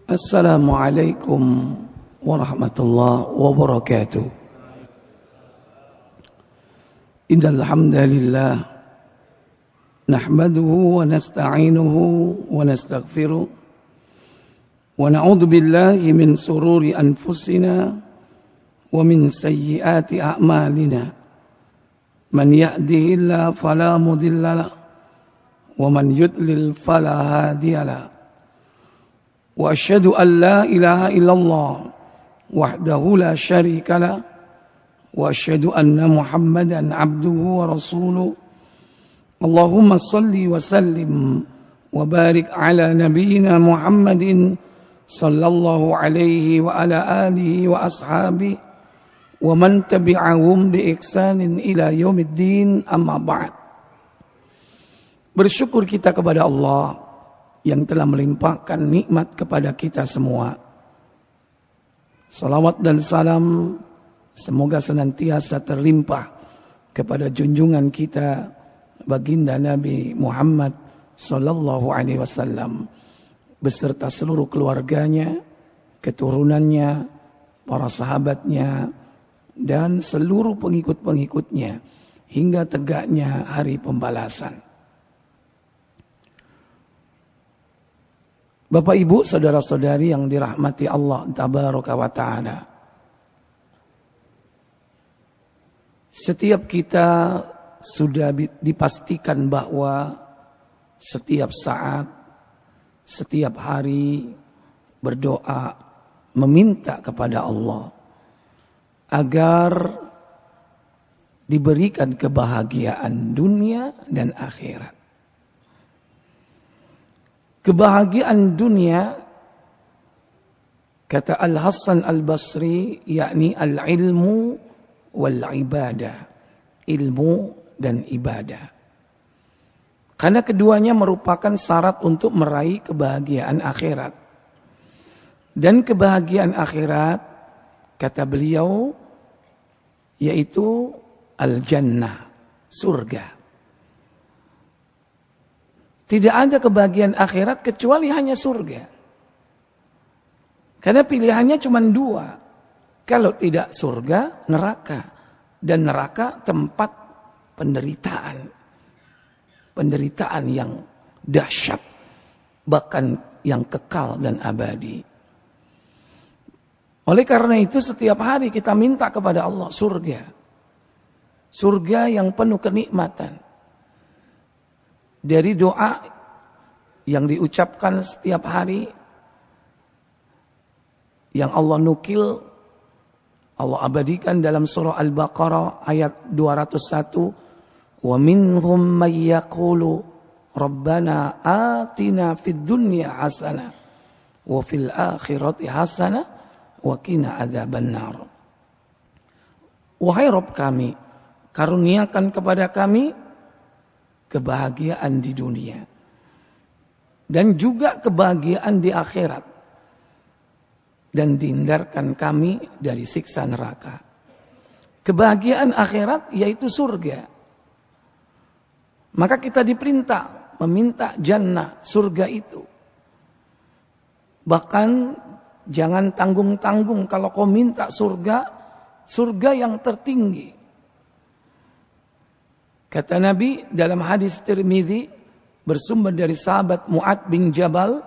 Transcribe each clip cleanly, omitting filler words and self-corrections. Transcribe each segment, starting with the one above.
Assalamualaikum warahmatullahi wabarakatuh. Innal hamdalillah nahmaduhu wa nasta'inuhu wa nastaghfiruh wa na'udzu billahi min sururi anfusina wa min sayyiati a'malina. Man yahdihillahu fala mudilla lahu wa man yudlil fala hadiyalah. Wa asyhadu an la ilaha illallah wahdahu la syarika lah wa asyhadu anna Muhammadan abduhu wa rasuluh. Allahumma salli wa sallim wa barik ala nabiyyina Muhammadin sallallahu alaihi wa ala alihi wa ashabihi wa man tabi'ahum bi ihsanin ila yaumiddin, amma ba'd. Bersyukur kita kepada Allah yang telah melimpahkan nikmat kepada kita semua. Salawat dan salam semoga senantiasa terlimpah kepada junjungan kita baginda Nabi Muhammad sallallahu alaihi wasallam beserta seluruh keluarganya, keturunannya, para sahabatnya dan seluruh pengikut-pengikutnya hingga tegaknya hari pembalasan. Bapak Ibu, saudara-saudari yang dirahmati Allah Tabaraka wa Ta'ala. Setiap kita sudah dipastikan bahwa setiap saat, setiap hari berdoa meminta kepada Allah agar diberikan kebahagiaan dunia dan akhirat. Kebahagiaan dunia, kata Al-Hasan Al-Basri, yakni al-ilmu wal-ibadah, ilmu dan ibadah. Karena keduanya merupakan syarat untuk meraih kebahagiaan akhirat. Dan kebahagiaan akhirat, kata beliau, yaitu al-jannah, surga. Tidak ada kebahagiaan akhirat kecuali hanya surga. Karena pilihannya cuma dua. Kalau tidak surga, neraka. Dan neraka tempat penderitaan. Penderitaan yang dahsyat. Bahkan yang kekal dan abadi. Oleh karena itu setiap hari kita minta kepada Allah surga. Surga yang penuh kenikmatan. Dari doa yang diucapkan setiap hari, yang Allah nukil, Allah abadikan dalam surah Al-Baqarah ayat 201, wa minhum may yaqulu rabbana atina fid dunya hasanah wa fil akhirati hasanah wa qina adzabannar. Wahai Rabb kami, karuniakan kepada kami kebahagiaan di dunia dan juga kebahagiaan di akhirat, dan dihindarkan kami dari siksa neraka. Kebahagiaan akhirat yaitu surga. Maka kita diperintah meminta jannah, surga itu. Bahkan jangan tanggung-tanggung kalau kau minta surga, surga yang tertinggi. Kata Nabi dalam hadis Tirmidzi bersumber dari sahabat Mu'ad bin Jabal,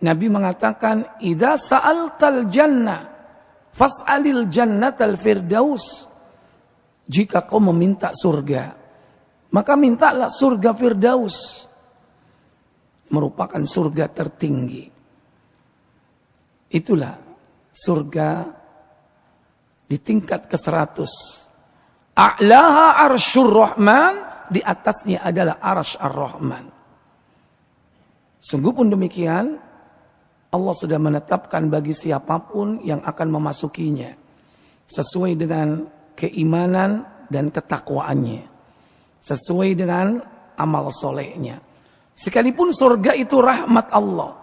Nabi mengatakan, "Idza sa'altal jannah fas'alil jannatal firdaus." Jika kau meminta surga, maka mintalah surga firdaus. Merupakan surga tertinggi. Itulah surga di tingkat ke-100. A'laha arsyur rahman, di atasnya adalah arsy ar-rahman. Sungguh pun demikian, Allah sudah menetapkan bagi siapapun yang akan memasukinya sesuai dengan keimanan dan ketakwaannya, sesuai dengan amal solehnya. Sekalipun surga itu rahmat Allah,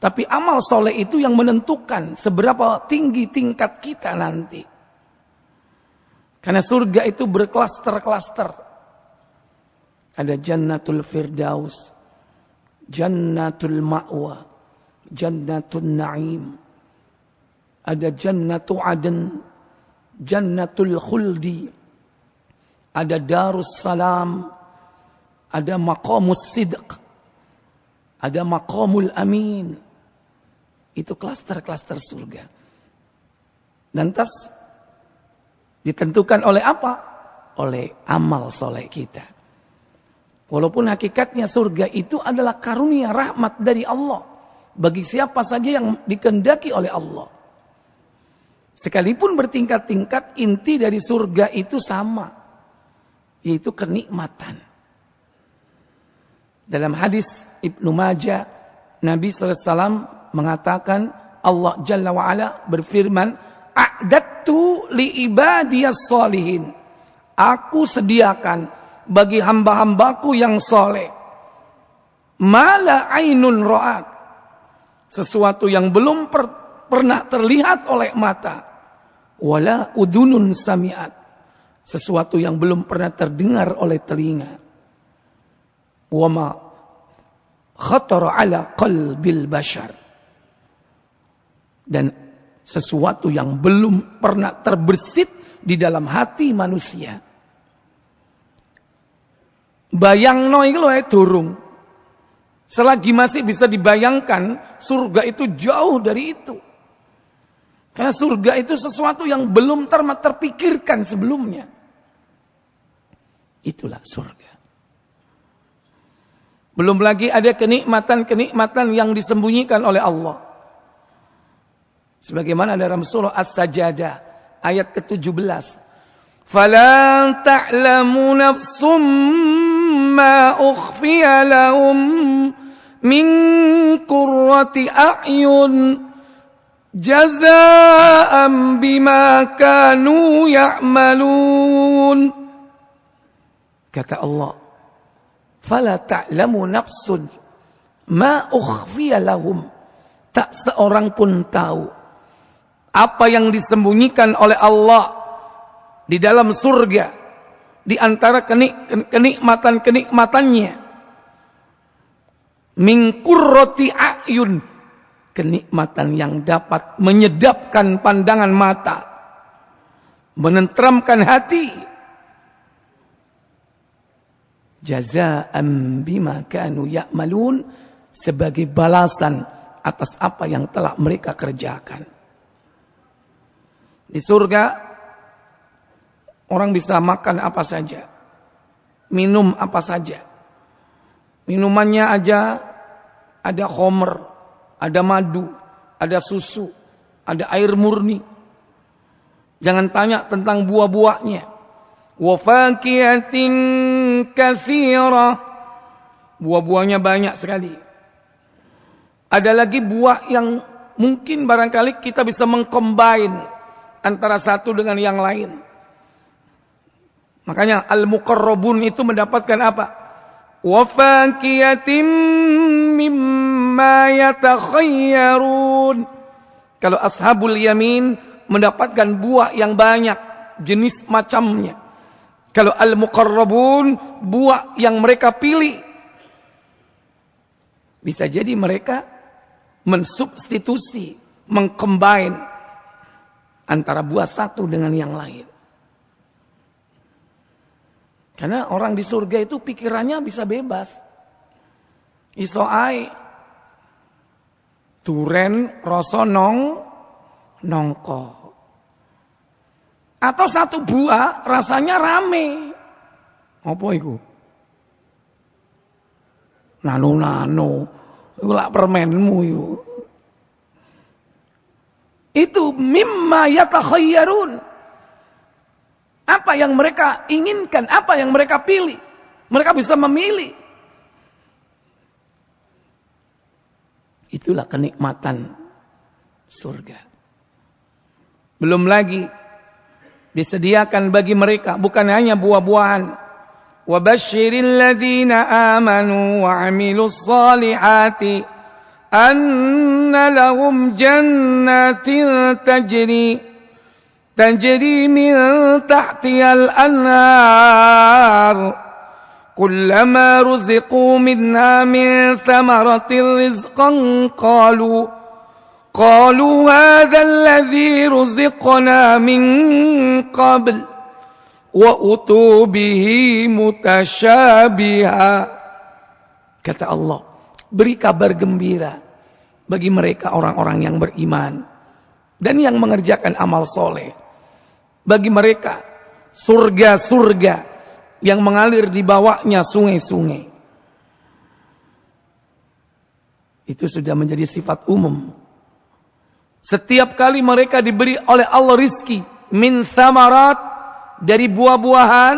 tapi amal soleh itu yang menentukan seberapa tinggi tingkat kita nanti. Karena surga itu berklaster-klaster. Ada Jannatul Firdaus, Jannatul Ma'wa, Jannatun Na'im, ada Jannatu Aden, Jannatul Khuldi, ada Darus Salam, ada Maqamus Sidq, ada Maqamul Amin. Itu klaster-klaster surga. Dan tas ditentukan oleh apa? Oleh amal soleh kita. Walaupun hakikatnya surga itu adalah karunia rahmat dari Allah bagi siapa saja yang dikehendaki oleh Allah. Sekalipun bertingkat-tingkat, inti dari surga itu sama, yaitu kenikmatan. Dalam hadis Ibnu Majah, Nabi SAW mengatakan, Allah Jalla wa'ala berfirman, a'dattu li ibadiyas sholihin. Aku sediakan bagi hamba-hambaku yang soleh, mala ainun ra'at, sesuatu yang belum pernah terlihat oleh mata, wala udunun sami'at, sesuatu yang belum pernah terdengar oleh telinga, wama khatara ala qalbil bashar, dan sesuatu yang belum pernah terbersit di dalam hati manusia. Bayangno iku lho durung. Selagi masih bisa dibayangkan, surga itu jauh dari itu. Karena surga itu sesuatu yang belum terpikirkan sebelumnya. Itulah surga. Belum lagi ada kenikmatan-kenikmatan yang disembunyikan oleh Allah. Sebagaimana dalam surah As-Sajdah ayat ke-17. Fala ta'lamu nafsum ma ukhfiya lahum min qurrati a'yun jazaa'an bima kanu ya'malun. Kata Allah, fala ta'lamu nafsun ma ukhfiya lahum, tak seorang pun tahu apa yang disembunyikan oleh Allah di dalam surga, di antara kenikmatan-kenikmatannya. Min qurrati a'yun, kenikmatan yang dapat menyedapkan pandangan mata, menenteramkan hati. Jazaa'an bima kanu ya'malun, sebagai balasan atas apa yang telah mereka kerjakan. Di surga orang bisa makan apa saja, minum apa saja. Minumannya aja ada khamr, ada madu, ada susu, ada air murni. Jangan tanya tentang buah-buahnya. Wa fakiyatin katsira, buah-buahnya banyak sekali. Ada lagi buah yang mungkin barangkali kita bisa mengcombine antara satu dengan yang lain. Makanya al-muqarrabun itu mendapatkan apa? Wa fakiyatin mimma yatakhayyarun. Kalau ashabul yamin mendapatkan buah yang banyak jenis macamnya. Kalau al-muqarrabun buah yang mereka pilih. Bisa jadi mereka mensubstitusi, mengcombine antara buah satu dengan yang lain. Karena orang di surga itu pikirannya bisa bebas. Iso ae duren rasa nongko. Atau satu buah rasanya rame. Apa iku? Nano. Iku lak permenmu iku. Itu mimma yatakhayyarun. Apa yang mereka inginkan, apa yang mereka pilih. Mereka bisa memilih. Itulah kenikmatan surga. Belum lagi disediakan bagi mereka bukan hanya buah-buahan. Wa basyiril ladzina amanu wa 'amilus shalihati anna lahum jannatin tajri min tahtihal anhar kullama ruziqu minha min thamaratir rizqan qalu hadha alladhi ruziqna min qabl wa utu bihi mutasyabiha. Kata Allah, beri kabar gembira bagi mereka orang-orang yang beriman dan yang mengerjakan amal soleh. Bagi mereka surga-surga yang mengalir di bawahnya sungai-sungai. Itu sudah menjadi sifat umum. Setiap kali mereka diberi oleh Allah rizki min thamarat, dari buah-buahan,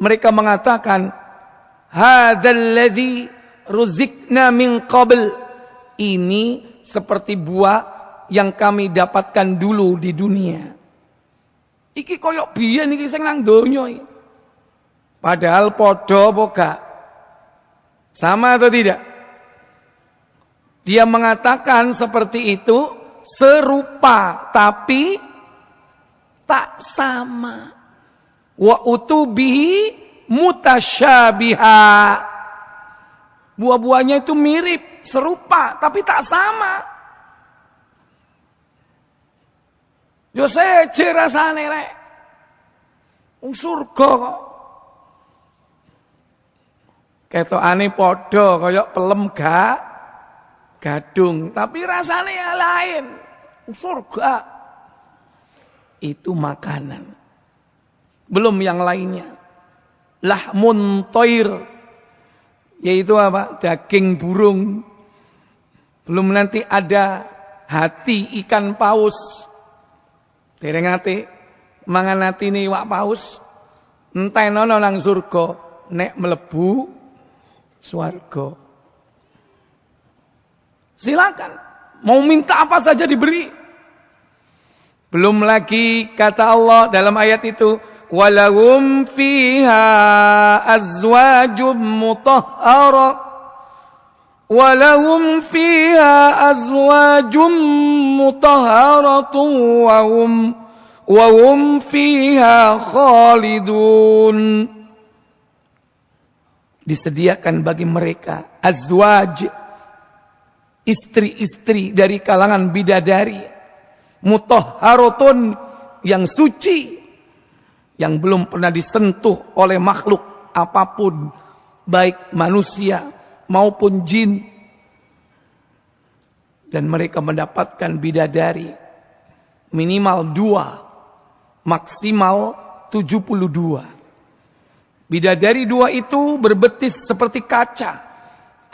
mereka mengatakan hadzal ladzi ruzikna min qabl, ini seperti buah yang kami dapatkan dulu di dunia. Iki koyok biyen iki sing nang donya iki. Padahal podo apa gak? Sama atau tidak? Dia mengatakan seperti itu, serupa tapi tak sama. Wa utubihi mutasyabiha. Buah-buahnya itu mirip, serupa tapi tak sama. Yo seje rasane rek. Wong surga kok. Ketokane padha kaya pelem gadung, tapi rasanya ya lain. Surga itu makanan. Belum yang lainnya. Lahmun toir, yaitu apa? Daging burung. Belum nanti ada hati ikan paus. Dereng ate mangan atine iwak paus. Entenono nang surga, nek mlebu swarga. Silakan, mau minta apa saja diberi. Belum lagi kata Allah dalam ayat itu, walahum fiha azwajum mutahhara, walahum fiha azwajum mutahharatun wa hum fiha khalidun. Disediakan bagi mereka azwaj, istri-istri dari kalangan bidadari, mutahharatun, yang suci, yang belum pernah disentuh oleh makhluk apapun, baik manusia maupun jin. Dan mereka mendapatkan bidadari minimal 2, maksimal 72. Bidadari 2 itu berbetis seperti kaca,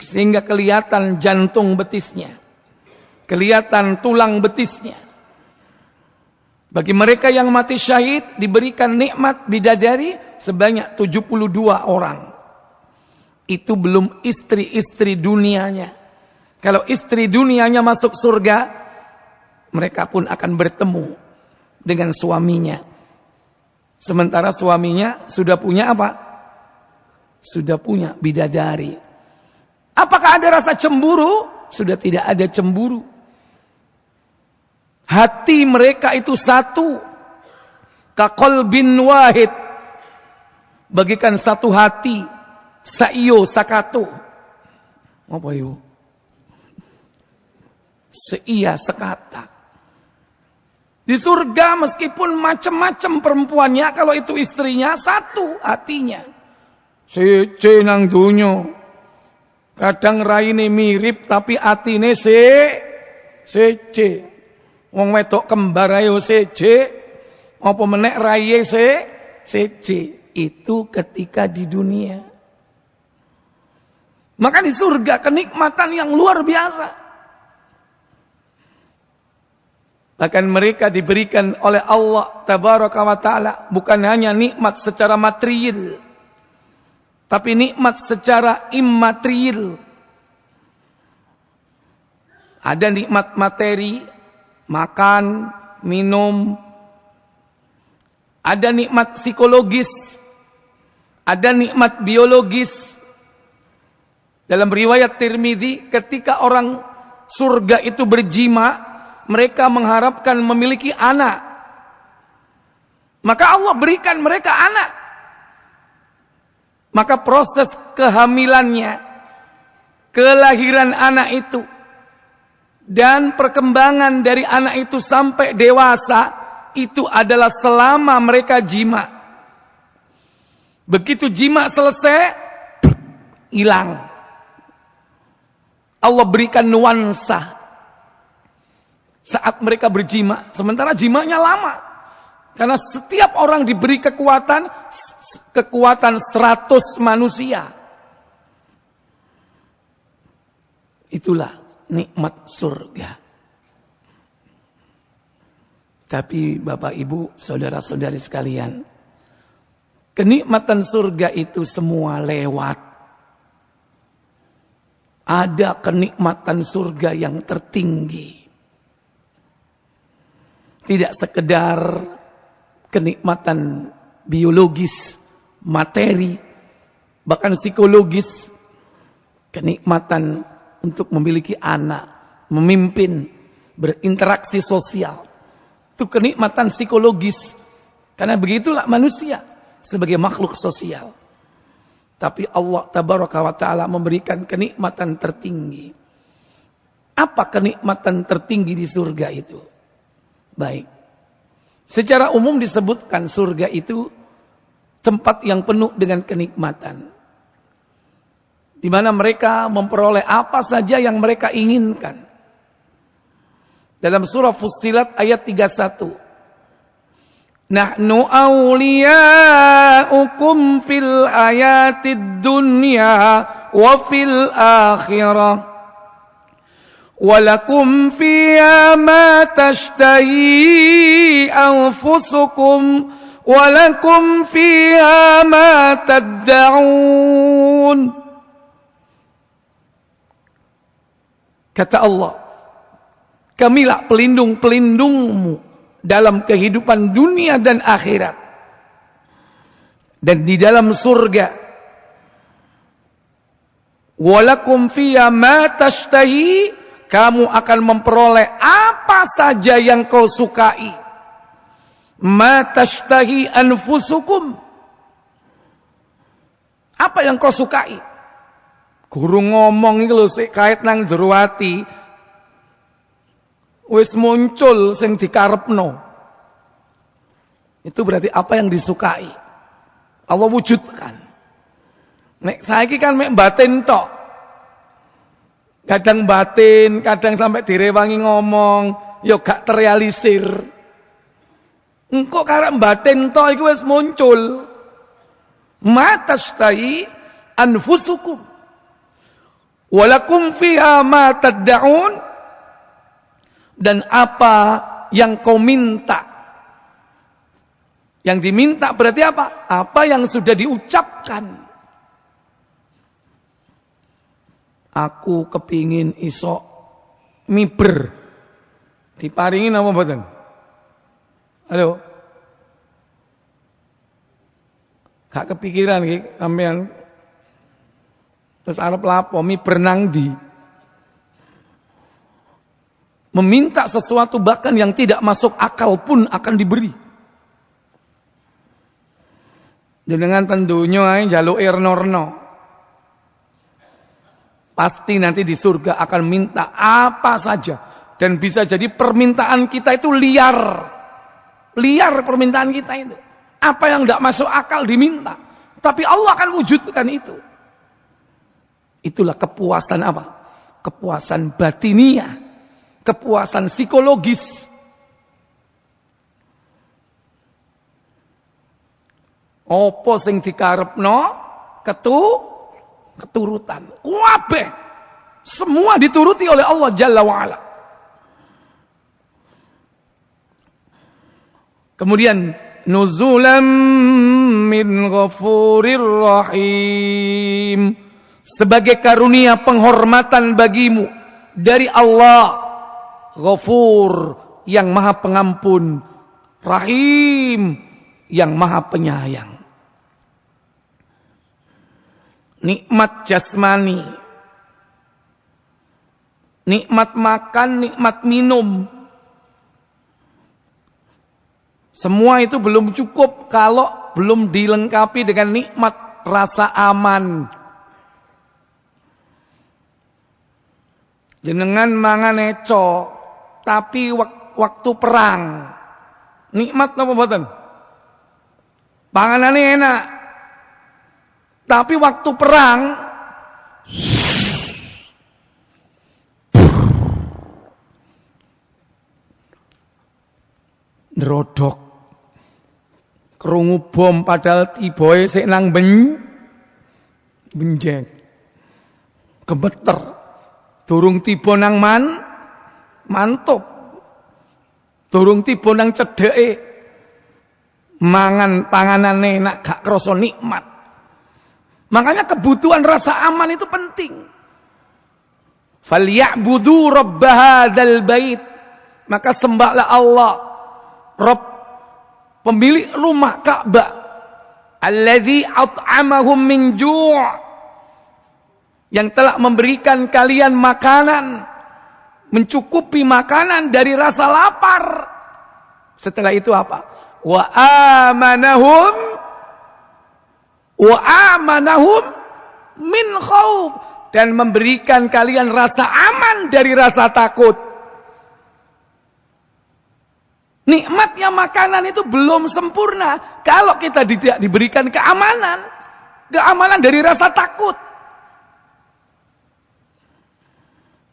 sehingga kelihatan jantung betisnya, kelihatan tulang betisnya. Bagi mereka yang mati syahid diberikan nikmat bidadari sebanyak 72 orang. Itu belum istri-istri dunianya. Kalau istri dunianya masuk surga, mereka pun akan bertemu dengan suaminya. Sementara suaminya sudah punya apa? Sudah punya bidadari. Apakah ada rasa cemburu? Sudah tidak ada cemburu. Hati mereka itu satu. Kaqalbin wahid. Bagikan satu hati. Saiyo sakato. Apa yo? Seia sekata. Di surga meskipun macam-macam perempuannya, kalau itu istrinya, satu hatinya. Sece nang dunyo. Kadang raine mirip tapi atine sece. Wong wedok kembar ayo sece, apa menek raye sece. Itu ketika di dunia. Maka di surga kenikmatan yang luar biasa. Bahkan mereka diberikan oleh Allah Tabaraka wa Ta'ala bukan hanya nikmat secara material, tapi nikmat secara immaterial. Ada nikmat materi, makan, minum. Ada nikmat psikologis, ada nikmat biologis. Dalam riwayat Tirmidzi, ketika orang surga itu berjima, mereka mengharapkan memiliki anak. Maka Allah berikan mereka anak. Maka proses kehamilannya, kelahiran anak itu, dan perkembangan dari anak itu sampai dewasa, itu adalah selama mereka jima. Begitu jima selesai, hilang. Allah berikan nuansa saat mereka berjima. Sementara jimanya lama. Karena setiap orang diberi kekuatan 100 manusia. Itulah nikmat surga. Tapi Bapak Ibu, saudara-saudari sekalian, kenikmatan surga itu semua lewat. Ada kenikmatan surga yang tertinggi. Tidak sekedar kenikmatan biologis, materi, bahkan psikologis. Kenikmatan untuk memiliki anak, memimpin, berinteraksi sosial. Itu kenikmatan psikologis. Karena begitulah manusia sebagai makhluk sosial. Tapi Allah Tabaraka wa Ta'ala memberikan kenikmatan tertinggi. Apa kenikmatan tertinggi di surga itu? Baik. Secara umum disebutkan surga itu tempat yang penuh dengan kenikmatan. Di mana mereka memperoleh apa saja yang mereka inginkan. Dalam surah Fussilat ayat 31. Nahnu awliya'ukum fil hayatid dunya wa fil akhirah. Walakum fiha ma tashtahi anfusukum walakum fiha ma tad'un. Kata Allah, kamilah pelindung-pelindungmu dalam kehidupan dunia dan akhirat. Dan di dalam surga, walakum fiha ma tashtahi, kamu akan memperoleh apa saja yang kau sukai. Ma tashtahi anfusukum, apa yang kau sukai. Guru ngomong iki lho sik kait nang jero ati. Wis muncul sing dikarepno. Itu berarti apa yang disukai. Allah wujudkan. Nek saiki kan mek batin tok. Kadang batin, kadang sampai direwangi ngomong, ya gak terrealisir. Engko karek batin tok iku wis muncul. Matastai anfusukum. Walakum fiha ma tad'un, dan apa yang kau minta. Yang diminta berarti apa? Apa yang sudah diucapkan. Aku kepingin iso miber. Diparingin apa mboten? Halo. Gak kepikiran iki sampean. Terus arep lapo miber nang ndi? Meminta sesuatu bahkan yang tidak masuk akal pun akan diberi. Jenengan tentunya ae njaluk irnorno. Pasti nanti di surga akan minta apa saja. Dan bisa jadi permintaan kita itu liar. Liar permintaan kita itu. Apa yang tidak masuk akal diminta. Tapi Allah akan wujudkan itu. Itulah kepuasan apa? Kepuasan batiniah. Kepuasan psikologis. Apa sing dikarepno keturutan. Kabeh semua dituruti oleh Allah Jalla wa Ala. Kemudian nuzulam min ghafurir rahim, sebagai karunia penghormatan bagimu dari Allah, Ghafur yang Maha Pengampun, Rahim yang Maha Penyayang. Nikmat jasmani, nikmat makan, nikmat minum, semua itu belum cukup kalau belum dilengkapi dengan nikmat rasa aman. Jenengan mangan eco, tapi waktu perang nikmat napa mboten? Panganane enak. Tapi waktu perang ndrodok. Krungu bom padahal tiboe sik nang benjeng. Kebeter. Durung tiba nang mantuk. Durung tiba nang cedheke. Mangan panganane enak gak krasa nikmat. Makanya kebutuhan rasa aman itu penting. Falyabudu rabb hadzal bait. Maka sembahlah Allah, Rabb pemilik rumah Ka'bah. Alladzi at'amahum min ju'. Yang telah memberikan kalian makanan, mencukupi makanan dari rasa lapar. Setelah itu apa? Wa amanahum min khauf, dan memberikan kalian rasa aman dari rasa takut. Nikmatnya makanan itu belum sempurna kalau kita tidak diberikan keamanan dari rasa takut.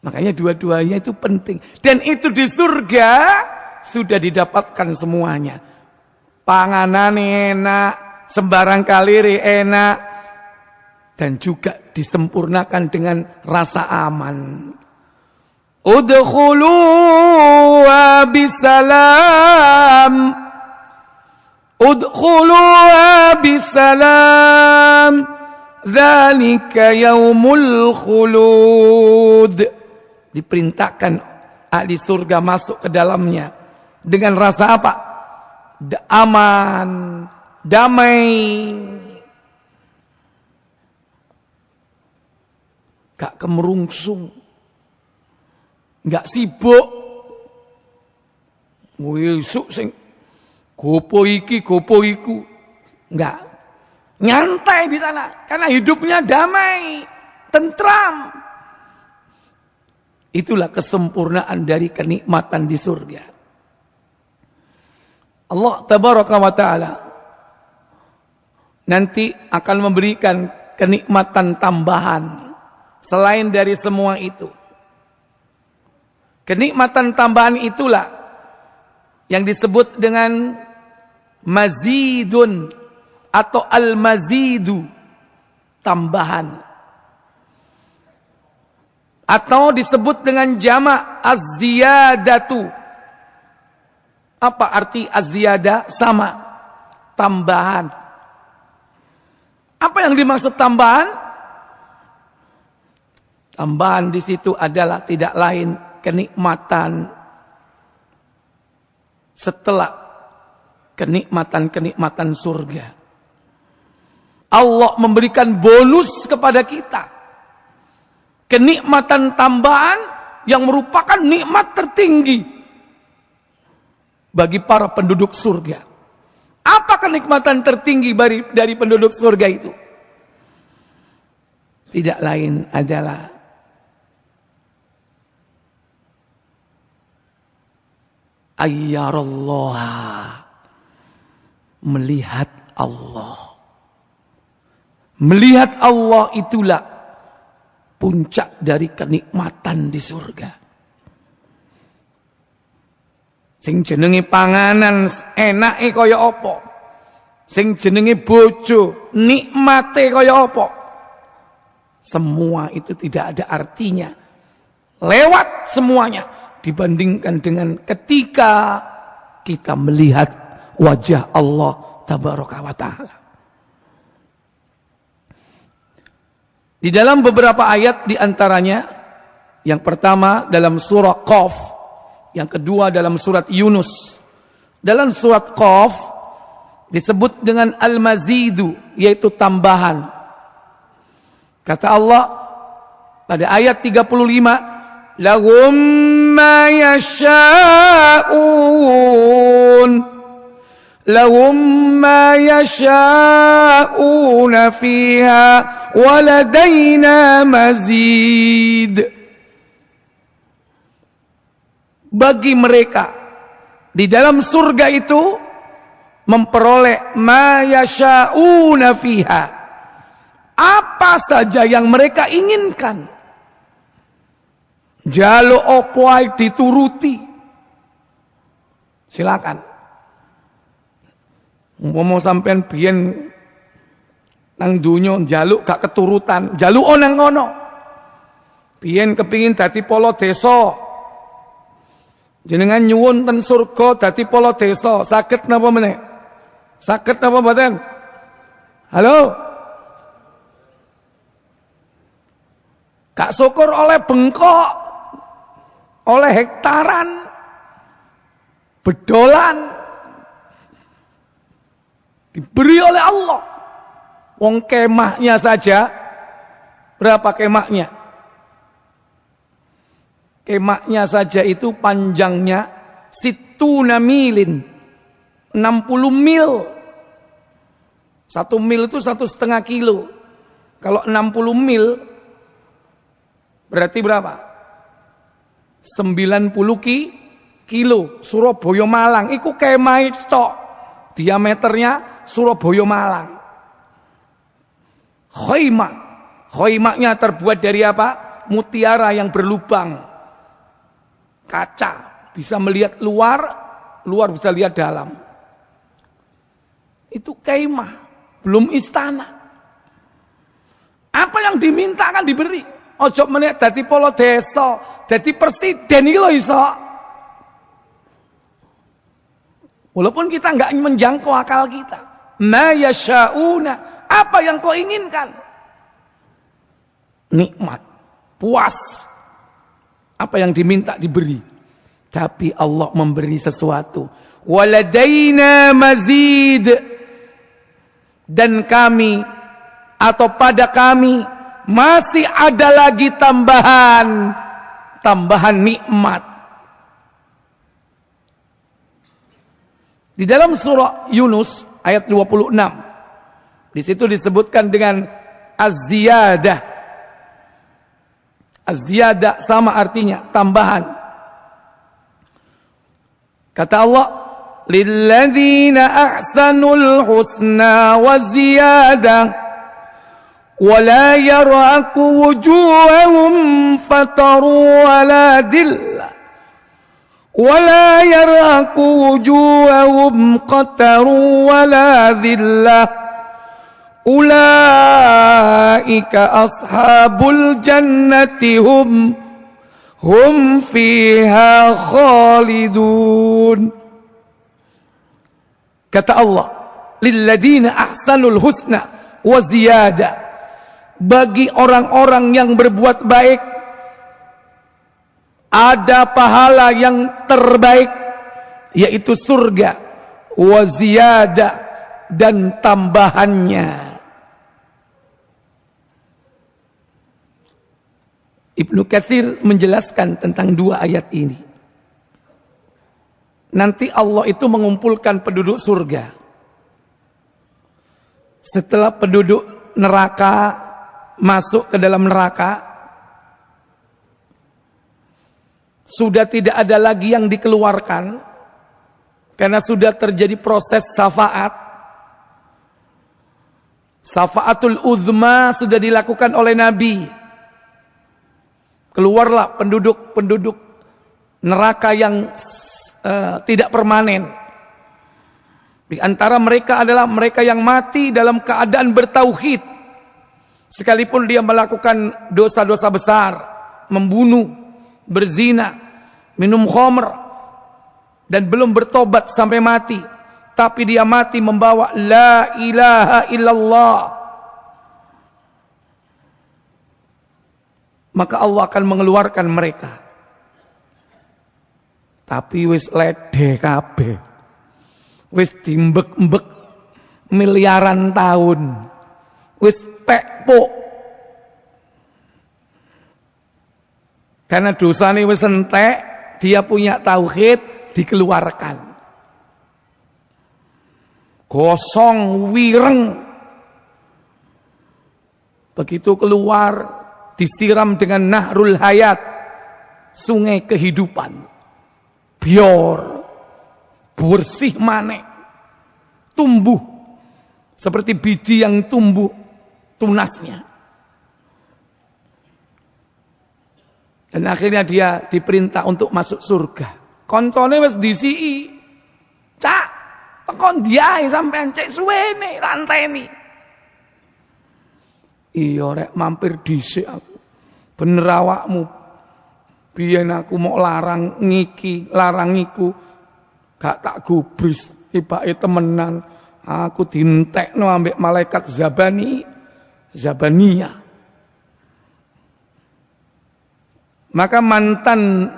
Makanya dua-duanya itu penting, dan itu di surga sudah didapatkan semuanya. Panganan enak, sembarang kaliri enak, dan juga disempurnakan dengan rasa aman. Udkhuluha bisalam. Udkhuluha bisalam. Dzalika yaumul khulud. Diperintahkan ahli surga masuk ke dalamnya dengan rasa apa? Aman, damai. Gak kemerungsung, gak sibuk. Wisuk sing gopo iki, gopo iku. Enggak. Nyantai di sana karena hidupnya damai, tentram. Itulah kesempurnaan dari kenikmatan di surga. Allah tabaraka wa ta'ala nanti akan memberikan kenikmatan tambahan selain dari semua itu. Kenikmatan tambahan itulah yang disebut dengan mazidun atau al-mazidu, tambahan. Atau disebut dengan jamak az-ziyadatu. Apa arti az-ziyadah? Sama, tambahan. Apa yang dimaksud tambahan? Tambahan di situ adalah tidak lain kenikmatan setelah kenikmatan-kenikmatan surga. Allah memberikan bonus kepada kita. Kenikmatan tambahan yang merupakan nikmat tertinggi bagi para penduduk surga. Apa kenikmatan tertinggi dari penduduk surga itu? Tidak lain adalah ayyarallah, melihat Allah. Melihat Allah itulah puncak dari kenikmatan di surga. Sing jenenge panganan enake kaya apa? Sing jenenge bojo nikmate kaya apa? Semua itu tidak ada artinya. Lewat semuanya dibandingkan dengan ketika kita melihat wajah Allah tabaraka wa ta'ala. Di dalam beberapa ayat diantaranya, yang pertama dalam surah Qaf, yang kedua dalam surat Yunus. Dalam surat Qaf disebut dengan al-mazidu, yaitu tambahan. Kata Allah pada ayat 35, lahum ma yasha'un lahum ma yasha'una fiha waladaina mazid. Bagi mereka di dalam surga itu memperoleh ma yasha'una fiha, apa saja yang mereka inginkan. Jaluk opo ae dituruti. Silakan. Umpama sampean biyen nang donya njaluk gak keturutan, njaluk nang ngono. Biyen kepingin dadi pala desa. Jenengan nyuwun ten surga dadi pala desa, saged napa meneh? Saged napa mboten? Halo? Gak syukur oleh bengkok, oleh hektaran, bedolan, diberi oleh Allah. Wong kemahnya saja, berapa kemahnya? Kemahnya saja itu panjangnya situna milin, 60 mil. 1 mil itu 1,5 kilo. Kalau 60 mil berarti berapa? 90 kilo. Surabaya Malang iku kemah tok. Diameternya Surabaya Malang. Khaimah. Khaimahnya terbuat dari apa? Mutiara yang berlubang. Kaca, bisa melihat luar, luar bisa lihat dalam. Itu kemah, belum istana. Apa yang diminta akan diberi. Ojo meneh dadi pala desa, dadi presiden iki lho iso. Walaupun kita enggak menjangkau akal kita. Ma yasha'una, apa yang kau inginkan? Nikmat, puas. Apa yang diminta diberi. Tapi Allah memberi sesuatu. Waladaina mazid. Dan kami atau pada kami masih ada lagi tambahan nikmat. Di dalam surah Yunus ayat 26. Di situ disebutkan dengan az-ziyadah. Az-ziyadah sama artinya tambahan. Kata Allah, lilladzina ahsanul husna wa ziyadah wa la yar'aku wujuhahum fataru wa la dillah wa la yar'aku wujuhahum qataru wa la dillah ulaika ashabul jannati hum fiha khalidun. Kata Allah, lilladzina ahsanul husna wa ziyada. Bagi orang-orang yang berbuat baik ada pahala yang terbaik, yaitu surga, wa ziyada, dan tambahannya. Ibnu Katsir menjelaskan tentang 2 ayat ini. Nanti Allah itu mengumpulkan penduduk surga. Setelah penduduk neraka masuk ke dalam neraka, sudah tidak ada lagi yang dikeluarkan karena sudah terjadi proses syafaat. Syafaatul uzma sudah dilakukan oleh Nabi. Keluarlah penduduk neraka yang tidak permanen. Di antara mereka adalah mereka yang mati dalam keadaan bertauhid. Sekalipun dia melakukan dosa-dosa besar, membunuh, berzina, minum khamr, dan belum bertobat sampai mati. Tapi dia mati membawa la ilaha illallah. Maka Allah akan mengeluarkan mereka. Tapi wis lede kabeh. Wis dimbek-mbek miliaran tahun. Wis pekpok. Karena dosanya wis entek, dia punya tauhid, dikeluarkan. gosong, wireng. Begitu keluar, disiram dengan nahrul hayat, sungai kehidupan. Bior, bersih manek, tumbuh seperti biji yang tumbuh tunasnya. Dan akhirnya dia diperintah untuk masuk surga. Koncone wis disiki. Cak, tekon diae sampean cek suwene ranteni. Iya rek mampir dhisik aku. Bener awakmu. Biyen aku mau larang ngiki, larang iku gak tak gubris, tibake temenan. Aku dientekno ambek malaikat Zabaniyah. Maka mantan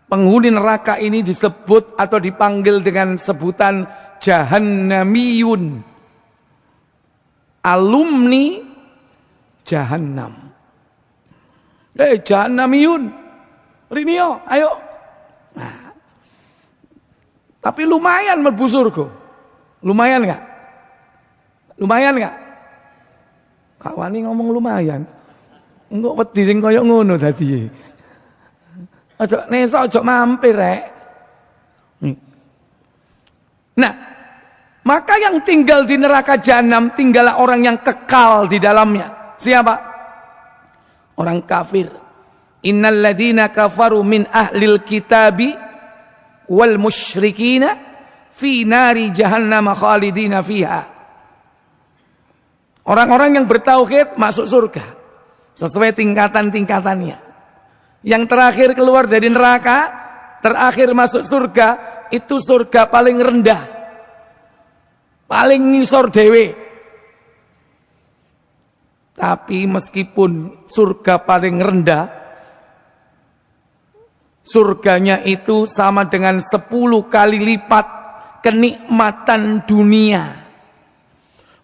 penghuni neraka ini disebut atau dipanggil dengan sebutan Jahannamiyun. Alumni Jahannam. Jahannamiyun. Rinio, ayo. Nah, tapi lumayan mlebu surga. Lumayan enggak? Lumayan enggak? Kawani ngomong lumayan. Engko wedi sing kaya ngono dadi. Aja nesa aja mampir rek. Nah, maka yang tinggal di neraka jahanam tinggallah orang yang kekal di dalamnya. Siapa? Orang kafir. Innal ladzina kafaru min ahlil kitabi wal musyrikina fi nari jahannam khalidina fiha. Orang-orang yang bertauhid masuk surga sesuai tingkatan-tingkatannya. Yang terakhir keluar dari neraka, terakhir masuk surga, itu surga paling rendah. Paling ngisor dewe. Tapi meskipun surga paling rendah, surganya itu sama dengan 10 kali lipat kenikmatan dunia.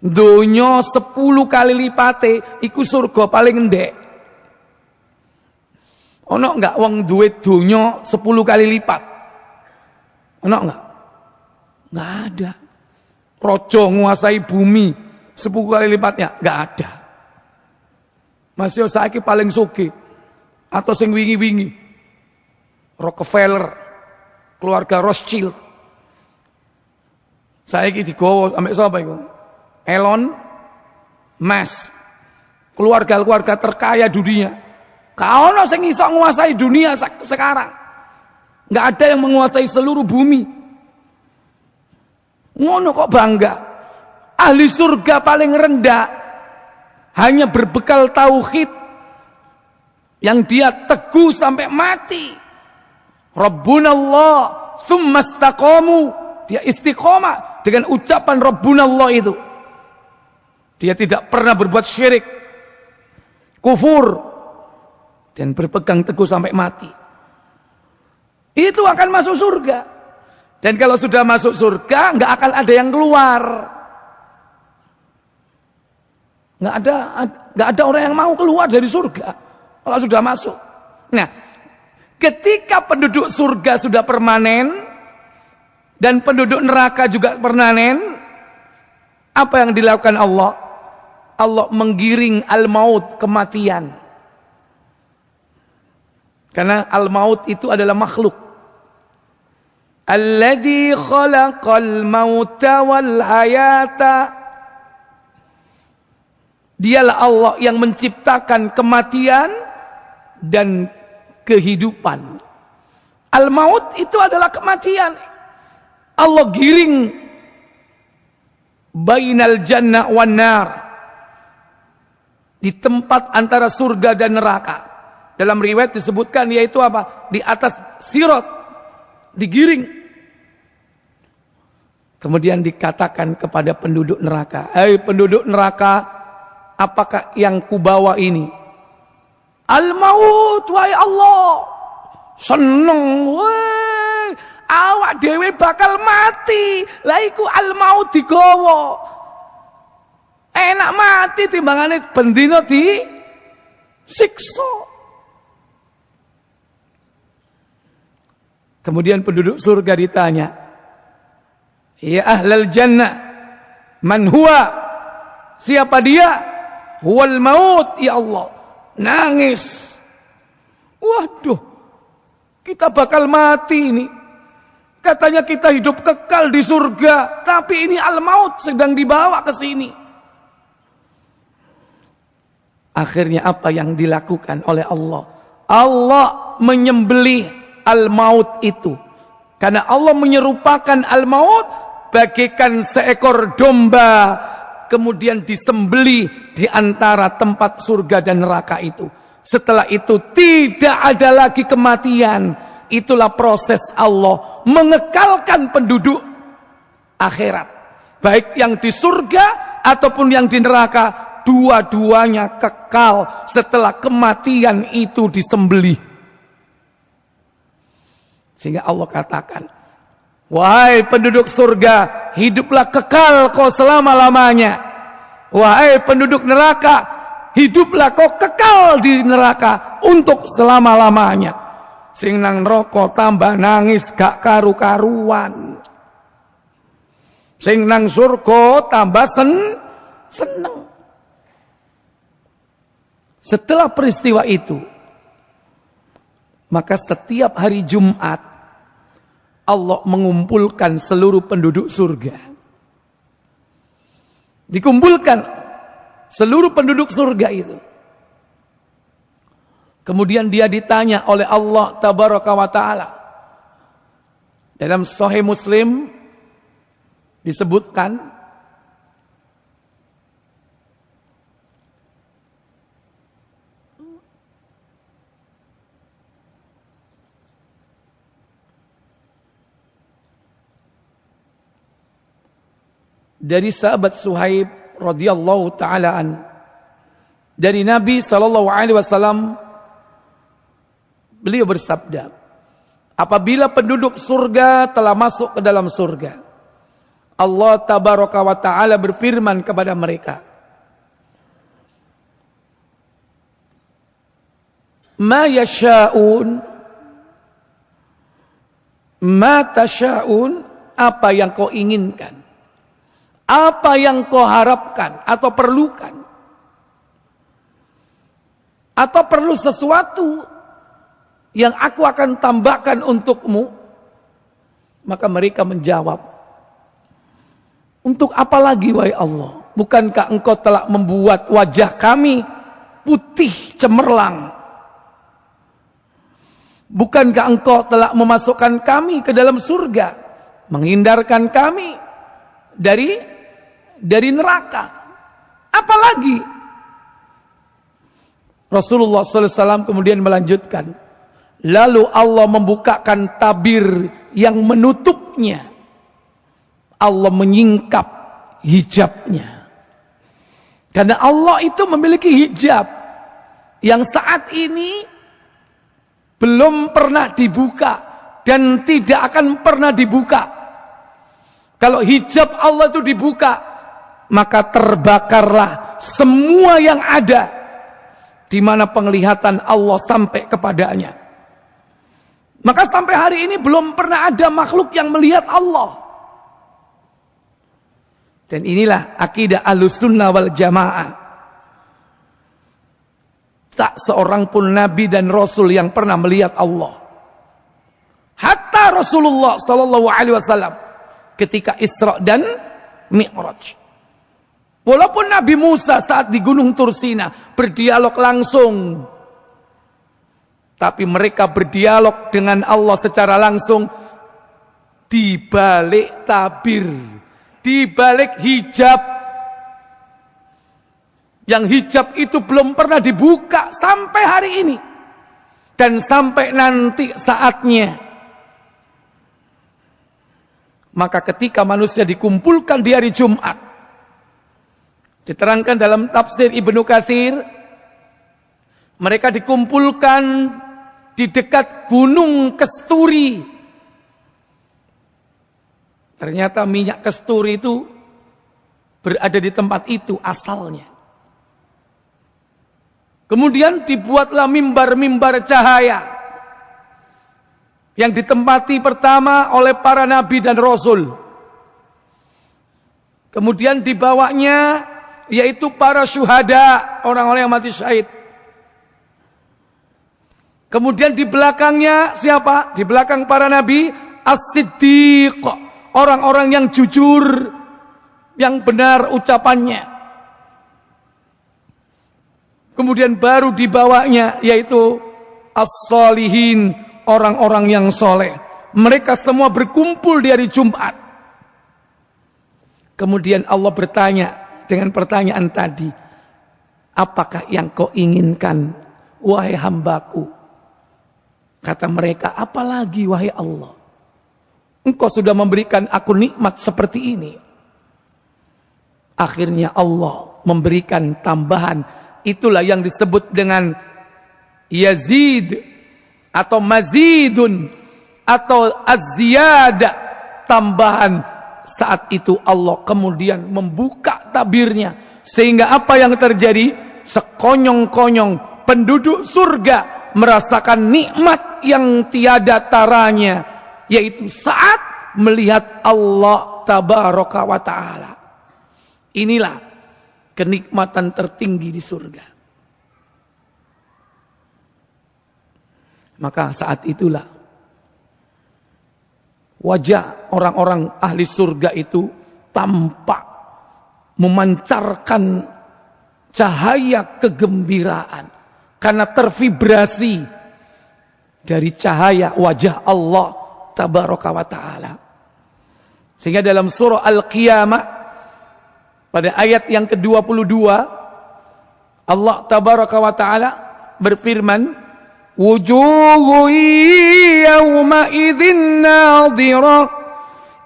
Donya 10 kali lipate iku surga paling ndek. Ono enggak wong duwe donya 10 kali lipat? Ono enggak? Enggak ada. Raja nguasai bumi 10 kali lipatnya enggak ada. Masih saiki paling sugih atau sing wingi-wingi Rockefeller, keluarga Rothschild. Saiki digowo ambek sapa iku? Elon Musk, keluarga-keluarga terkaya dunia. Kaono sing iso nguasai dunia sekarang. Enggak ada yang menguasai seluruh bumi. Ngono kok bangga. Ahli surga paling rendah hanya berbekal tauhid yang dia teguh sampai mati. Rabbunallah tsumma istaqamu. Dia istiqomah dengan ucapan Rabbunallah itu. Dia tidak pernah berbuat syirik, kufur, dan berpegang teguh sampai mati. Itu akan masuk surga. Dan kalau sudah masuk surga, nggak akan ada yang keluar. Nggak ada orang yang mau keluar dari surga kalau sudah masuk. Nah, ketika penduduk surga sudah permanen dan penduduk neraka juga permanen, apa yang dilakukan Allah? Allah menggiring al-maut, kematian. Karena al-maut itu adalah makhluk. Alladzi khalaqal mauta wal hayata. Dialah Allah yang menciptakan kematian dan kehidupan. Al-maut itu adalah kematian. Allah giring bainal jannah wan nar. Di tempat antara surga dan neraka. Dalam riwayat disebutkan yaitu apa? Di atas sirat. Digiring. Kemudian dikatakan kepada penduduk neraka. Hai penduduk neraka, apakah yang kubawa ini? Al-maut, wahai Allah. Seneng, weh. Awak dewe bakal mati. Lah iku al-maut digawa. Enak mati timbangane bendina di siksa. Kemudian penduduk surga ditanya, ya ahlal jannah, Man huwa, siapa dia? Huwal maut, ya Allah. Nangis. Waduh, kita bakal mati ini. Katanya kita hidup kekal di surga, tapi ini al-maut sedang dibawa ke sini. Akhirnya apa yang dilakukan oleh Allah? Allah menyembelih al-maut itu. Karena Allah menyerupakan al-maut bagaikan seekor domba, kemudian disembelih di antara tempat surga dan neraka itu. Setelah itu tidak ada lagi kematian. Itulah proses Allah mengekalkan penduduk akhirat, baik yang di surga ataupun yang di neraka, dua-duanya kekal setelah kematian itu disembelih. Sehingga Allah katakan, wahai penduduk surga, hiduplah kekal kau selama-lamanya. Wahai penduduk neraka, hiduplah kau kekal di neraka untuk selama-lamanya. Sing nang neraka tambah nangis gak karu-karuan. Sing nang surga tambah seneng. Setelah peristiwa itu, maka setiap hari Jumat Allah mengumpulkan seluruh penduduk surga. Dikumpulkan seluruh penduduk surga itu. Kemudian dia ditanya oleh Allah Tabaraka wa Ta'ala. Dalam Sahih Muslim disebutkan, dari sahabat Suhaib radhiyallahu taala an, dari Nabi sallallahu alaihi wasallam, beliau bersabda, apabila penduduk surga telah masuk ke dalam surga, Allah tabaraka wa taala berfirman kepada mereka, ma yasha'un, ma tasha'un, apa yang kau inginkan, apa yang kau harapkan atau perlukan, atau perlu sesuatu yang aku akan tambahkan untukmu. Maka mereka menjawab, untuk apa lagi wahai Allah? Bukankah engkau telah membuat wajah kami putih cemerlang? Bukankah engkau telah memasukkan kami ke dalam surga, menghindarkan kami dari neraka? Apalagi? Rasulullah SAW kemudian melanjutkan, lalu Allah membukakan tabir yang menutupnya. Allah menyingkap hijabnya. Karena Allah itu memiliki hijab yang saat ini belum pernah dibuka dan tidak akan pernah dibuka. Kalau hijab Allah itu dibuka, maka terbakarlah semua yang ada di mana penglihatan Allah sampai kepadanya. Maka sampai hari ini belum pernah ada makhluk yang melihat Allah. Dan inilah akidah Ahlussunnah wal Jamaah. Tak seorang pun nabi dan rasul yang pernah melihat Allah. Hatta Rasulullah sallallahu alaihi wasallam ketika Isra dan Mi'raj. Walaupun Nabi Musa saat di Gunung Tursina berdialog langsung, tapi mereka berdialog dengan Allah secara langsung di balik tabir, di balik hijab. Yang hijab itu belum pernah dibuka sampai hari ini. Dan sampai nanti saatnya. Maka ketika manusia dikumpulkan di hari Jumat, diterangkan dalam tafsir Ibnu Katsir, mereka dikumpulkan di dekat Gunung Kesturi. Ternyata minyak kesturi itu berada di tempat itu asalnya. Kemudian dibuatlah mimbar-mimbar cahaya yang ditempati pertama oleh para nabi dan rasul. Kemudian dibawanya yaitu para syuhada, orang-orang yang mati syahid. Kemudian di belakangnya siapa? Di belakang para nabi, as-siddiq, orang-orang yang jujur, yang benar ucapannya. Kemudian baru dibawanya yaitu as-solihin, orang-orang yang soleh. Mereka semua berkumpul di hari Jumat. Kemudian Allah bertanya dengan pertanyaan tadi, apakah yang kau inginkan, wahai hambaku? Kata mereka, apalagi wahai Allah? Engkau sudah memberikan aku nikmat seperti ini. Akhirnya Allah memberikan tambahan. Itulah yang disebut dengan yazid atau mazidun atau az-ziyadah, tambahan. Saat itu Allah kemudian membuka tabirnya, sehingga apa yang terjadi? Sekonyong-konyong penduduk surga merasakan nikmat yang tiada taranya, yaitu saat melihat Allah tabaraka wa ta'ala. Inilah kenikmatan tertinggi di surga. Maka saat itulah wajah orang-orang ahli surga itu tampak memancarkan cahaya kegembiraan. Karena tervibrasi dari cahaya wajah Allah tabaraka wa ta'ala. Sehingga dalam surah Al-Qiyamah pada ayat yang ke-22 Allah tabaraka wa ta'ala berfirman, wujuhu yawma idzin nadhirah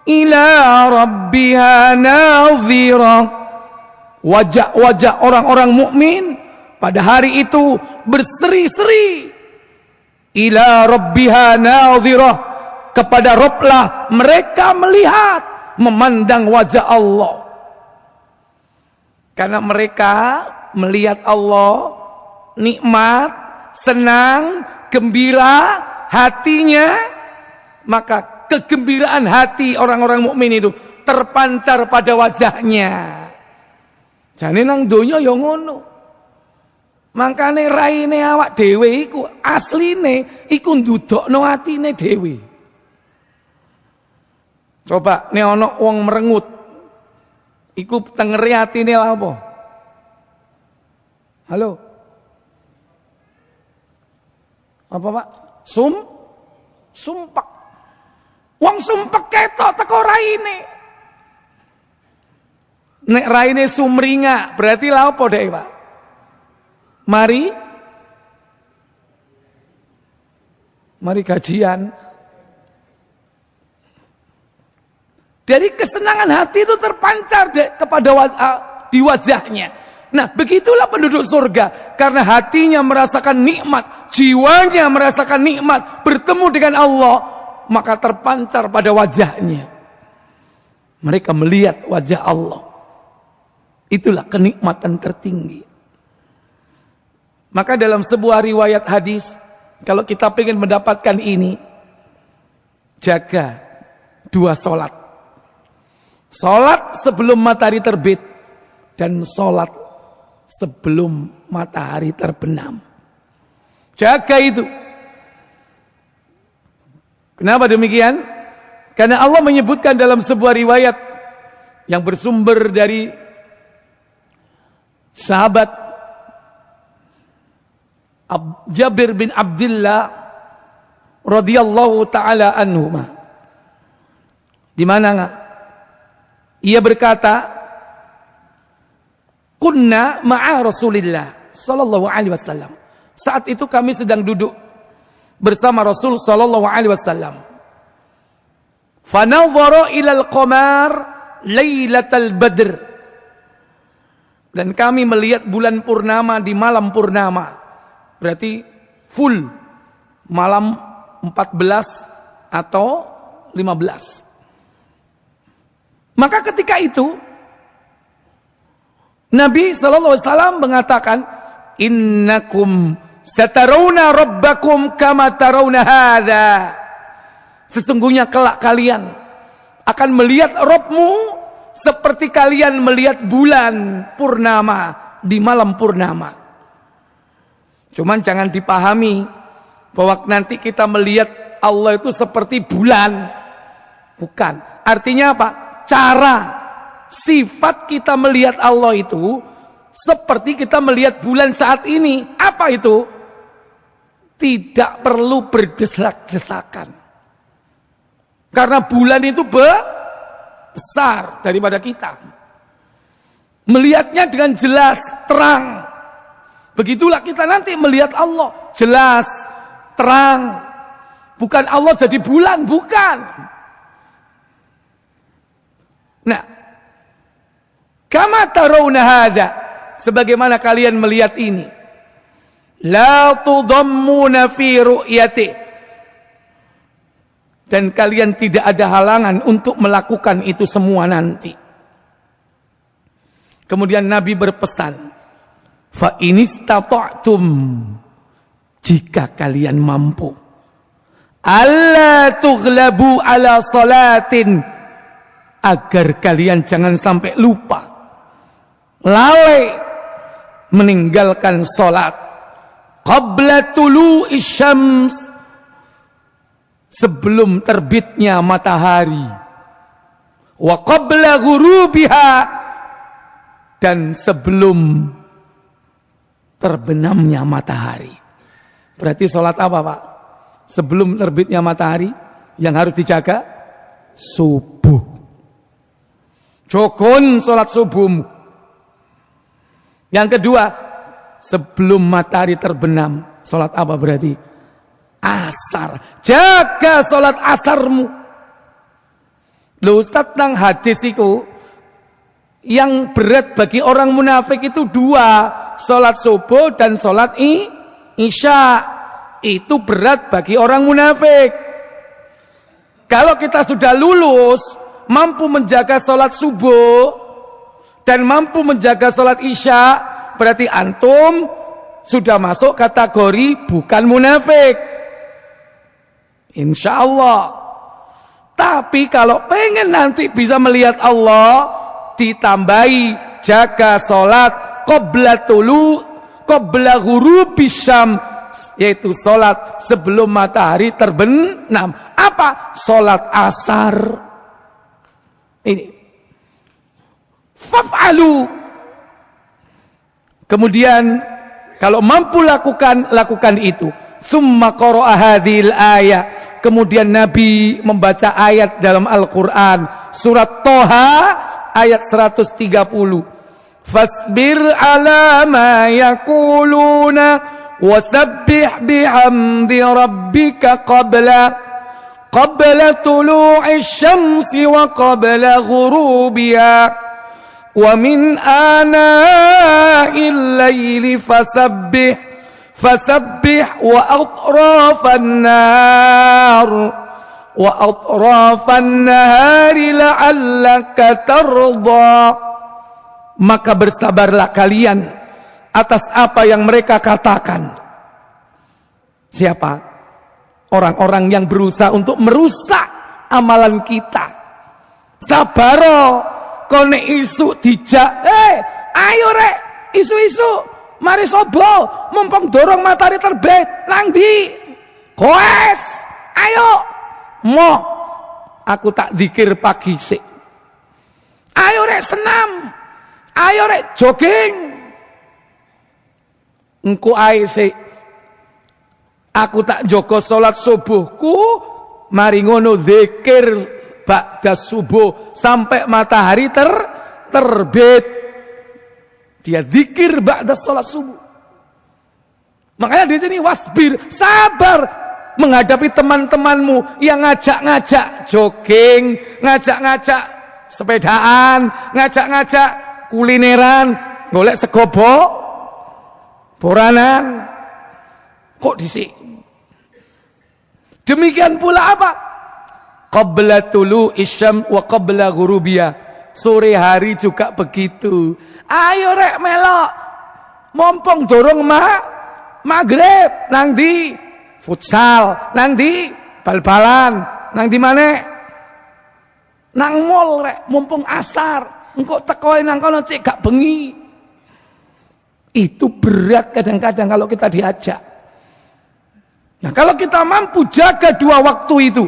ila rabbiha nadhirah. Wajah-wajah orang-orang mukmin pada hari itu berseri-seri. Ila rabbiha nadhirah, kepada Rabblah mereka melihat, memandang wajah Allah. Karena mereka melihat Allah, nikmat, senang, gembira hatinya, maka kegembiraan hati orang-orang mukmin itu terpancar pada wajahnya. Jane nang donya ya ngono. Mangkane raine awak dhewe iku asline iku ndudokno atine dhewe. Coba nek ana wong merengut iku tengere atine lha apa? Halo. Apa, Pak? Sumpek. Wong sumpek ketok teko raine. Nek raine sumringah berarti lha apa dek, Pak? Mari kajian. Dari kesenangan hati itu terpancar kepada di wajahnya. Nah, begitulah penduduk surga. Karena hatinya merasakan nikmat, jiwanya merasakan nikmat, bertemu dengan Allah, maka terpancar pada wajahnya. Mereka melihat wajah Allah. Itulah kenikmatan tertinggi. Maka dalam sebuah riwayat hadis, kalau kita ingin mendapatkan ini, jaga 2 sholat. Sholat sebelum matahari terbit dan sholat sebelum matahari terbenam. Jaga itu. Kenapa demikian? Karena Allah menyebutkan dalam sebuah riwayat yang bersumber dari sahabat Jabir bin Abdullah radhiyallahu taala anhuma, di mana ia berkata, kunna ma'a Rasulillah sallallahu alaihi wasallam. Saat itu kami sedang duduk bersama Rasul sallallahu alaihi wasallam. Fanadhara ilal qamar lailatal badr. Dan kami melihat bulan purnama di malam purnama. Berarti full malam 14 atau 15. Maka ketika itu Nabi sallallahu alaihi wasallam mengatakan, innakum satarawna rabbakum kama tarawna hadza. Sesungguhnya kelak kalian akan melihat Rabbmu seperti seperti kalian melihat bulan purnama di malam purnama. Cuman jangan dipahami bahwa nanti kita melihat Allah itu seperti bulan. Bukan. Artinya apa? Cara, sifat kita melihat Allah itu seperti kita melihat bulan saat ini. Apa itu? Tidak perlu berdesak-desakan. Karena bulan itu besar daripada kita. Melihatnya dengan jelas, terang. Begitulah kita nanti melihat Allah. Jelas, terang. Bukan Allah jadi bulan, bukan. Nah, kama tarawna hadza, sebagaimana kalian melihat ini. La tudammuna fi ru'yati. Dan kalian tidak ada halangan untuk melakukan itu semua nanti. Kemudian Nabi berpesan, fa inistata'tum, jika kalian mampu, alla tughlabu ala salatin, agar kalian jangan sampai lupa, lalai meninggalkan salat qabla tulu'i syams, sebelum terbitnya matahari, wa qabla ghurubiha, dan sebelum terbenamnya matahari. Berarti sholat apa, Pak? Sebelum terbitnya matahari, yang harus dijaga subuh. Jogon sholat subuhmu. Yang kedua, sebelum matahari terbenam, sholat apa berarti? Asar. Jaga sholat asarmu. Loh Ustaz, tentang hadis itu, yang berat bagi orang munafik itu dua, sholat subuh dan sholat isya. Itu berat bagi orang munafik. Kalau kita sudah lulus, mampu menjaga sholat subuh dan mampu menjaga sholat isya, berarti antum sudah masuk kategori bukan munafik, insya Allah. Tapi kalau pengen nanti bisa melihat Allah, ditambahi jaga sholat qabla ghurubis syam, yaitu sholat sebelum matahari terbenam. Apa? Sholat asar. Ini faf'alu. Kemudian kalau mampu lakukan itu. Tsumma qara'a hadhil ayat. Kemudian Nabi membaca ayat dalam Al-Quran, surat Toha ayat 130. Fasbir ala ma yakuluna wasabbih bihamdi rabbika qabla tulu'i syamsi wa qabla ghurubiha wa min ana'il layli fasabbih wa atrafan nahari la'allaka tarda. Maka bersabarlah kalian atas apa yang mereka katakan. Siapa? Orang-orang yang berusaha untuk merusak amalan kita. Sabaro kone isu dijak, ayo rek, isu-isu mari sobo, mumpung dorong matahari terbit, nang di koes, ayo moh, aku tak dikir pagi sik. Ayo rek senam, ayo rek jogging, engko ae sik. Aku tak jogo salat subuhku, mari ngono zikir ba'da subuh sampai matahari terbit. Dia zikir ba'da salat subuh. Makanya di sini wasbir, sabar menghadapi teman-temanmu yang ngajak-ngajak jogging, ngajak-ngajak sepedaan, ngajak-ngajak kulineran, golek sego boranan. Kok disik? Demikian pula apa? Qabla tulu'i syam wa qabla ghurubiyah. Sore hari juga begitu. Ayo rek melok. Mumpung dorong maghrib, nang di futsal, nang di bal-balan, nang di mana? Nang mall rek, mumpung asar. engko teko nang kono cek gak bengi. Itu berat kadang-kadang kalau kita diajak. Nah, kalau kita mampu jaga 2 waktu itu.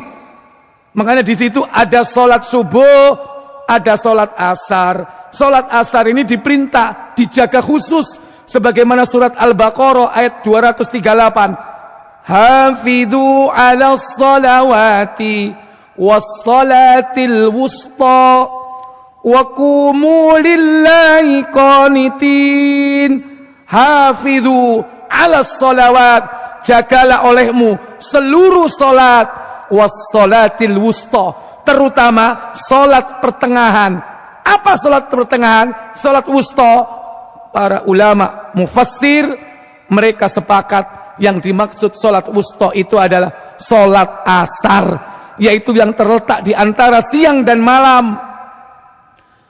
Makanya di situ ada salat subuh, ada salat asar. Salat asar ini diperintah dijaga khusus sebagaimana surat Al-Baqarah ayat 238. Hafidhu 'alas salawati was-salatil wusta wa qumu lillahi qanitin. Hafidhu 'alas salawat, jagalah olehmu seluruh salat, was-salatil wusta, terutama salat pertengahan. Apa salat pertengahan? Salat wusta. Para ulama mufassir mereka sepakat yang dimaksud salat wusta itu adalah salat asar, yaitu yang terletak di antara siang dan malam.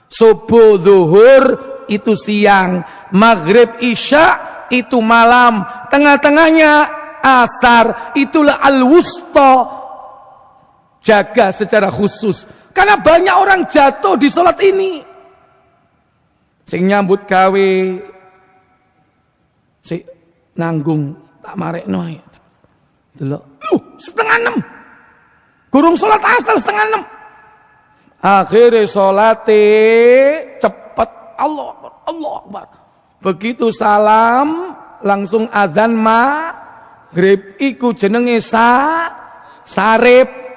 Subuh zuhur itu siang, maghrib isya itu malam, tengah-tengahnya asar, itulah al-wusta. Jaga secara khusus, karena banyak orang jatuh di salat ini. Sing nyambut gawe, si nanggung tak marekno ae. Delok, 5:30. Gurung salat asar 5:30. Akhirnya salate cepet, Allah Akbar, Allah Akbar. Begitu salam langsung azan maghrib, iku jenenge sarip.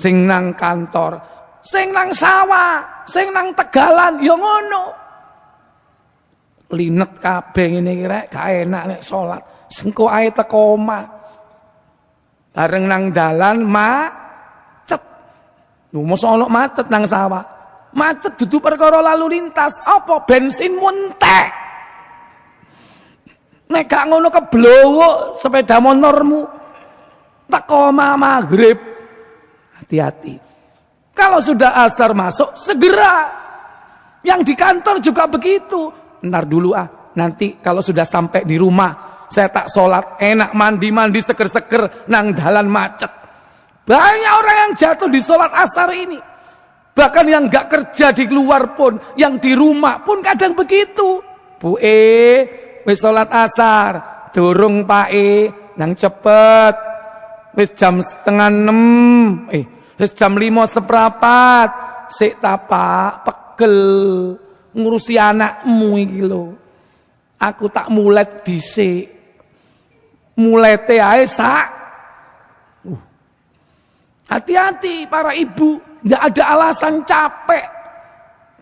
Sing nang kantor, sing nang sawah, sing nang tegalan, ya ngono. Linet kabeh ngene iki rek, gak enak nek salat. Sengko ae teko omah. Bareng nang dalan macet. Lho mosok ono macet nang sawah. Macet dudu perkara lalu lintas, apa bensin muntek. Nek gak ngono keblowok sepeda motormu. Teko omah maghrib. Hati-hati. Kalau sudah asar masuk, segera. Yang di kantor juga begitu. Ntar dulu nanti kalau sudah sampai di rumah, saya tak sholat, enak mandi-mandi seger-seger, nang dalan macet. Banyak orang yang jatuh di sholat asar ini. Bahkan yang gak kerja di luar pun, yang di rumah pun kadang begitu. Bu wis sholat asar, durung Pak nang cepet. Wis jam 5:30, wis jam 5:15, sik tapak pegel ngurusi anakmu iki lho. Aku tak mulet dhisik. Mulete ae sak. Hati-hati para ibu, enggak ada alasan capek.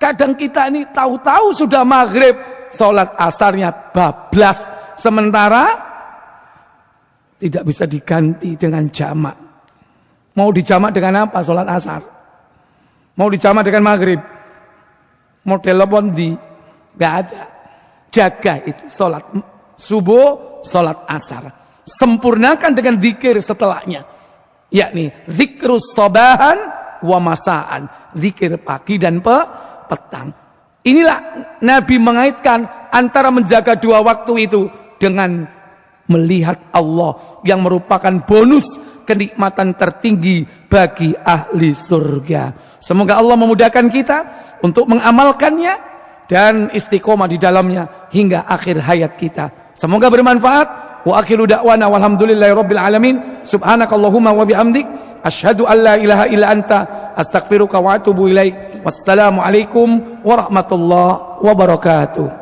Kadang kita ini tahu-tahu sudah maghrib, salat asarnya bablas, sementara tidak bisa diganti dengan jamak. Mau dijamak dengan apa salat asar? Mau dijamak dengan maghrib? Model pondi? Enggak ada. Jaga itu salat subuh, salat asar. Sempurnakan dengan zikir setelahnya. Yakni zikrus sabahan wa masaan. Zikir pagi dan petang. Inilah Nabi mengaitkan antara menjaga 2 waktu itu dengan melihat Allah yang merupakan bonus kenikmatan tertinggi bagi ahli surga. Semoga Allah memudahkan kita untuk mengamalkannya dan istiqomah di dalamnya hingga akhir hayat kita. Semoga bermanfaat. Wa akhiru da'wana walhamdulillahirabbil alamin. Subhanakallahumma wa bihamdik asyhadu an la ilaha illa anta astaghfiruka wa atubu ilaik. Wassalamu alaikum warahmatullahi wabarakatuh.